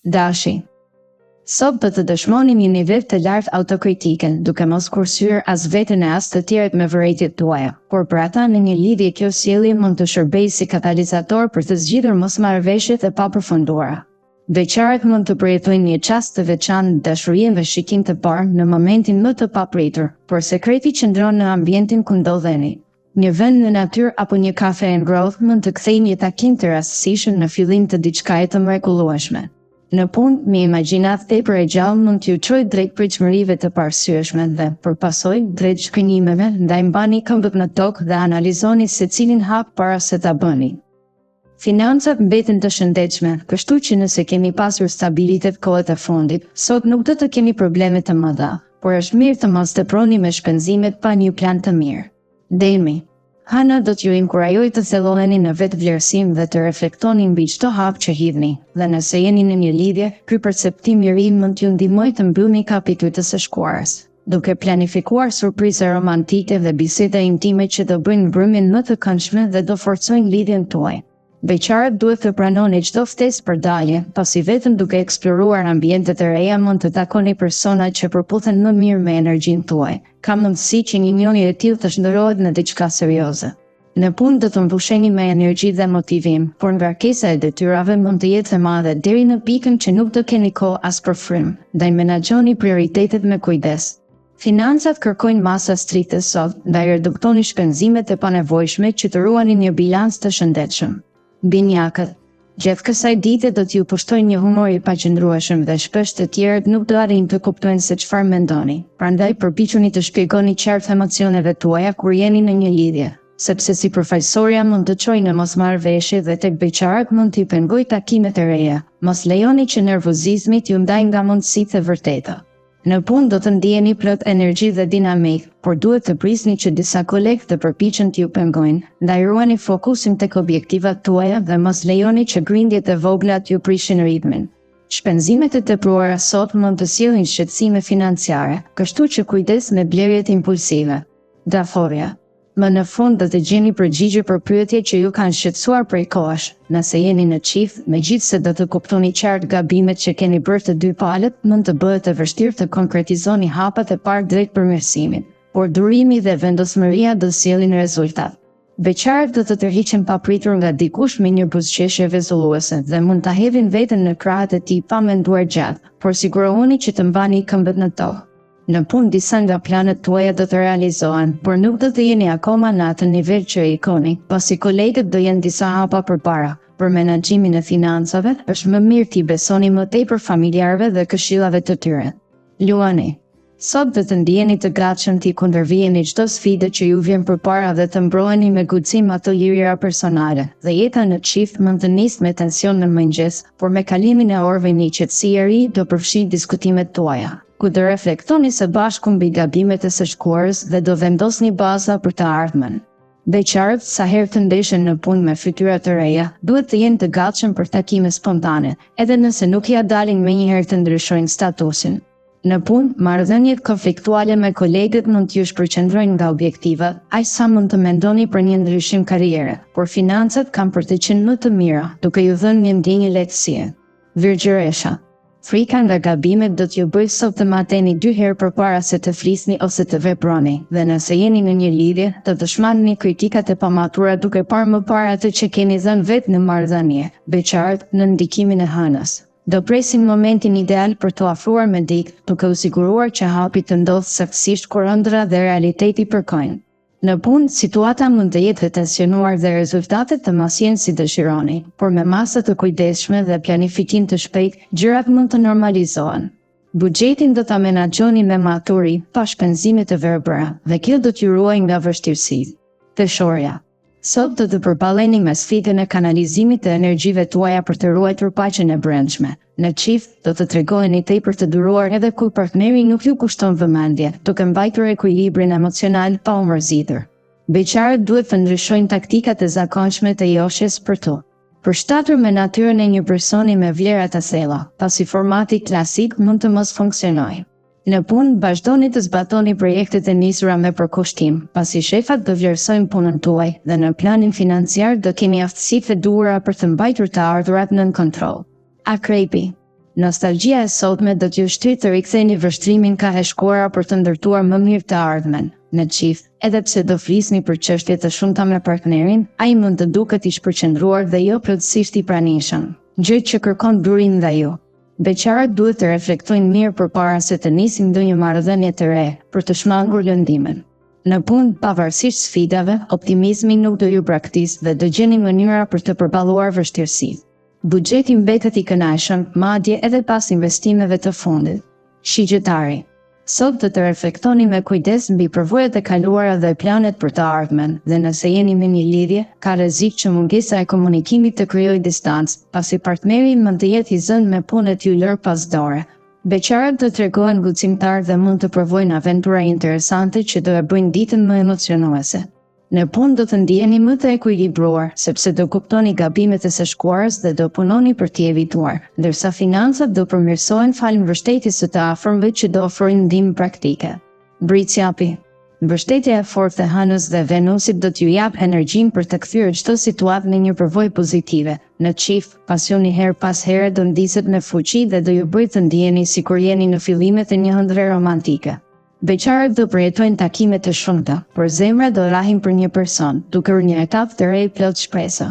Dashi. Sot do të dëshmoni një nivel të lartë autokritike, duke mos kursyer as veten e as të tjerët me vërejtjet tuaja. Por për ata në një lidhje kjo sjellje mund të shërbejë si katalizator për të zgjidhur mosmarrëveshjet e papërfunduara. Beqarët mund të përjetojnë një çast të veçantë dashurie dhe shikim të parë në momentin më të papritur, por sekreti qëndron në ambientin ku ndodheni. Një vend në natyrë apo një kafe e ngrohtë mund të kthejë një takim të rastësishëm në fillim të diçkaje të mrekullueshme. Në punë, një imagjinat tepër e gjallë mund t'ju çojë drejt pritshmërive të parësyeshme dhe, për pasojë, drejt shkënjimeve, ndaj mbani këmbët në tokë dhe analizoni secilin hap para se ta bëni. Financat mbeten të shëndetshme, kështu që nëse keni pasur stabilitet kohët e fundit, sot nuk do të keni probleme të mëdha, por është mirë të mos teproni me shpenzimet pa një plan të mirë. Demi. Hana do t'ju inkurajoj të thelloheni në vetë vlerësim dhe të reflektoni mbi çdo hap që hidhni, dhe nëse jeni në një lidhje, ky perceptim i ri mund t'ju ndihmojë të mbyllni kapitujt së shkuarës, duke planifikuar surprize romantike dhe biseda intime që do bëjnë mbrëmjen më të këndshme dhe do forcojnë lidhjen tuaj. Beqarët duhet të pranoni çdo ftesë për dalje, pasi vetëm duke eksploruar ambientet e reja mund të takoni persona që përputhen më mirë me energjinë tuaj. Ka mundësi që një njeri e tillë të shndërrohet në diçka serioze. Në punë do të mbusheni me energji dhe motivim, por ngarkesa e detyrave mund të jetë e madhe deri në pikën që nuk do keni kohë as për frym. Ndaj menaxhoni prioritetet me kujdes. Financat kërkojnë masa strikte sot, ndaj reduktoni shpenzimet e panevojshme që të ruani një bilans të shëndetshëm. Binjakët. Gjatë kësaj dite do t'ju pushtojnë një humor i paqëndrueshëm dhe shpesh të tjerët nuk do arrijnë të kuptojnë se çfarë mendoni. Prandaj përpiquni të shpjegoni qartë emocioneve tuaja kur jeni në një lidhje, sepse sipërfaqësoria mund të çojë në mosmarrëveshje dhe tek beqarët mund t'i pengojë takimet e reja. Mos lejoni që nervozizmi t'ju ndajë nga mundësitë e vërteta. Në punë do të ndjeni plot energji dhe dinamik, por duhet të prisni që disa kolegë të përpiqen t'ju pengojnë, ndaj ruani fokusin tek objektivat tuaja dhe mos lejoni që grindjet e vogla t'ju prishin ritmin. Shpenzimet e tepruara sot mund të sjellin shqetësime financiare, kështu që kujdes me blerjet impulsive. Daforia. Më në fund do të gjeni përgjigje për pyetje që ju kanë shqetësuar prej kohësh. Nëse jeni në çift, megjithse do të kuptoni qartë gabimet që keni bërë të dy palët, mund të bëhet e vështirë të konkretizoni hapat e parë drejt përmirësimit, por durimi dhe vendosmëria do sjellin rezultat. Beqarët do të tërhiqen papritur nga dikush me një buzëqeshje vezulluese dhe mund ta hedhin veten në krahët e tij pa menduar gjatë, por sigurohuni që të mbani këmbët në tokë. Në punë disa nga planet tuaja do të realizohen, por nuk do të jeni akoma në atë nivel që e ikoni, pasi kolegët do jenë disa hapa përpara. Për menaxhimin e financave, është më mirë t'i besoni më tepër familjarëve dhe këshillave të tyre. Luani. Sot do të ndjeni të gatshëm t'i kundërvijeni çdo sfidë që ju vjen përpara dhe të mbroheni me guxim ato lirëra personale. Dhe jeta në çift mund të nisë me tension në mëngjes, por me kalimin e orëve një qetësi e ri do përfshijë diskutimet tuaja, ku do reflektoni së bashku mbi gabimet e së shkuarës dhe do vendosni baza për të ardhmen. Beqarët, sa herë të ndeshen në punë me fytyra të reja, duhet të jenë të gatshëm për takime spontane, edhe nëse nuk ja dalin menjëherë të ndryshojnë statusin. Në punë, marrëdhëniet konfliktuale me kolegët mund t'ju shpërqendrojnë nga objektivat, aq sa mund të mendoni për një ndryshim karriere, por financat kanë për të qenë më të mira, duke ju dhënë një ndjenjë lehtësie. Virgjëresha. Frika nga gabimet do t'ju bëjë sot të mateni 2 herë përpara se të flisni ose të veproni, dhe nëse jeni në një lidhje, do të shmanni kritikat e pamatura duke parë më parë atë që keni dhënë vetë në marrëdhënie. Beqarët, në ndikimin e hënës, do presin momentin ideal për të afruar me dikë, duke u siguruar që hapi të ndodhë saktësisht kur ëndra dhe realiteti përkojnë. Në punë, situata mund të jetë e tensionuar dhe rezultatet të mos jenë si dëshironi, por me masa të kujdesshme dhe planifikim të shpejtë, gjërat mund të normalizohen. Buxhetin do ta menaxhoni me maturi, pa shpenzime të verbëra, dhe kjo do t'ju ruajë nga vështirësitë. Peshorja. Sot do të përballeni me sfidën e kanalizimit të energjive tuaja për të ruajtur paqen e brendshme. Në çift, do të tregoheni tepër të duruar edhe kur partneri nuk ju kushton vëmendje, duke mbajtur ekuilibrin emocional pa u mërzitur. Beqarët duhet të ndryshojnë taktikat e zakonshme të joshjes për tu përshtatur me natyrën e një personi me vlera të thella, pasi formati klasik mund të mos funksionojë. Në punë, vazhdoni të zbatoni projektet e nisura me përkushtim, pasi shefat do vlerësojnë punën tuaj dhe në planin financiar do keni aftësitë e duhura për të mbajtur të ardhurat nën kontroll. Akrepi. Nostalgjia e sotme do t'ju shtyjë të riktheni vështrimin ka e shkuara për të ndërtuar më mirë të ardhmen. Në çift, edhe pse do flisni për çështje të shumta me partnerin, ai mund të duket i shpërqendruar dhe jo plotësisht i pranishëm, gjë që kërkon burim nga ju. Beqarët duhet të reflektojnë mirë përpara se të nisin ndonjë marrëdhënie të re për të shmangur lëndimin. Në punë, pavarësisht sfidave, optimizmi nuk do ju braktisë dhe do gjeni mënyra për të përballuar vështirësitë. Buxheti mbetet i kënaqshëm, madje edhe pas investimeve të fundit. Shigjetari. Sot do të reflektoni me kujdes mbi përvojat e kaluara dhe planet për të ardhmen, dhe nëse jeni me një lidhje, ka rrezik që mungesa e komunikimit të krijojë distancë, pasi partneri mund të jetë i zënë me punët ju lër pas dore. Beqarët do tregohen guximtar dhe mund të provojnë aventura interesante që do e bëjnë ditën më emocionuese. Në punë do të ndiheni më të ekuilibruar, sepse do kuptoni gabimet e së shkuarës dhe do punoni për t'i evituar, ndërsa financat do përmirësohen falë mbështetjes së të afërmve që do ofrojnë ndihmë praktike. Britsjapi. Mbështetja e fortë e Hënës dhe Venusit do t'ju jap energjinë për të kthyer çdo situatë në një përvojë pozitive. Në çift, pasioni her pas here do ndiset me fuqi dhe do ju bëjë të ndiheni sikur jeni në fillimet e një ëndre romantike. Beqarët do përjetojnë takime të shumta, por zemra do rrahin për një person, duke qenë një etapë të re plot shpresa.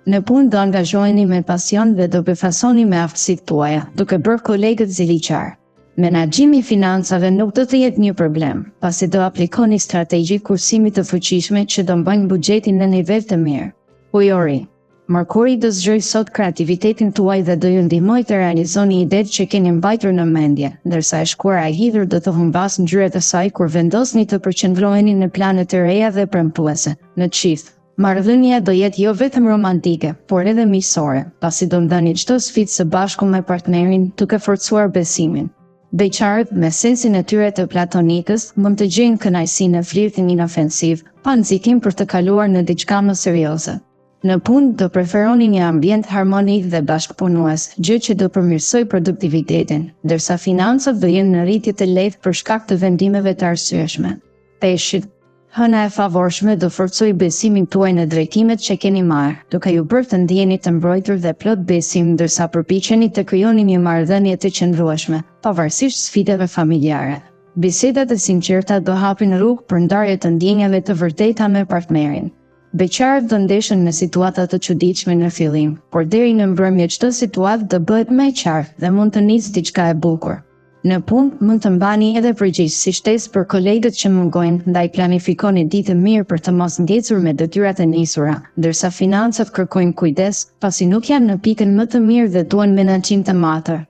Në punë do angazhoheni me pasion dhe do befasoni me aftësitë tuaja, duke bërë kolegët ziliqar. Menaxhimi i financave nuk do të jetë një problem, pasi do aplikoni strategji kursimi të fuqishme që do mbajnë buxhetin në nivel të mirë. Ujori. Merkuri do zgjojë sot kreativitetin tuaj dhe do ju ndihmojë të realizoni idetë që keni mbajtur në mendje, ndërsa e shkuara e hidhur do të humbas ngjyrat e saj kur vendosni të përqendroheni në plane të reja dhe premtuese. Në çift, marrëdhënia do jetë jo vetëm romantike, por edhe miqësore, pasi do ndani çdo sfidë së bashku me partnerin, duke forcuar besimin. Beqarët me sensin e tyre të platonikës mund të gjejnë kënaqësinë në flirtin inofensiv, pa nxitim për të kaluar në diçka më serioze. Në punë do preferoni një ambient harmonik dhe bashkëpunues, gjë që do përmirësoj produktivitetin, ndërsa financat do jenë në rritje të lehtë për shkak të vendimeve të arsyeshme. Peshqit. Hëna e favorshme do forcojë besimin tuaj në drejtimet që keni marrë, duke ju bërë të ndjeni të mbrojtur dhe plot besim, ndërsa përpiqeni të krijoni një marrëdhënie të qëndrueshme, pavarësisht sfidave familjare. Bisedat e sinqerta do hapin rrugë për ndarje të ndjenjave të vërteta me partnerin. Beqarët do ndeshen në situata të çuditshme në fillim, por deri në mbrëmje çdo situatë do bëhet më e qartë dhe mund të nisë diçka e bukur. Në punë mund të mbani edhe përgjegjësi shtesë për kolegët që mungojnë, ndaj planifikoni ditën mirë për të mos ndjecur me detyrat e nisura, ndërsa financat kërkojnë kujdes, pasi nuk janë në pikën më të mirë dhe duan menaxhim të matër.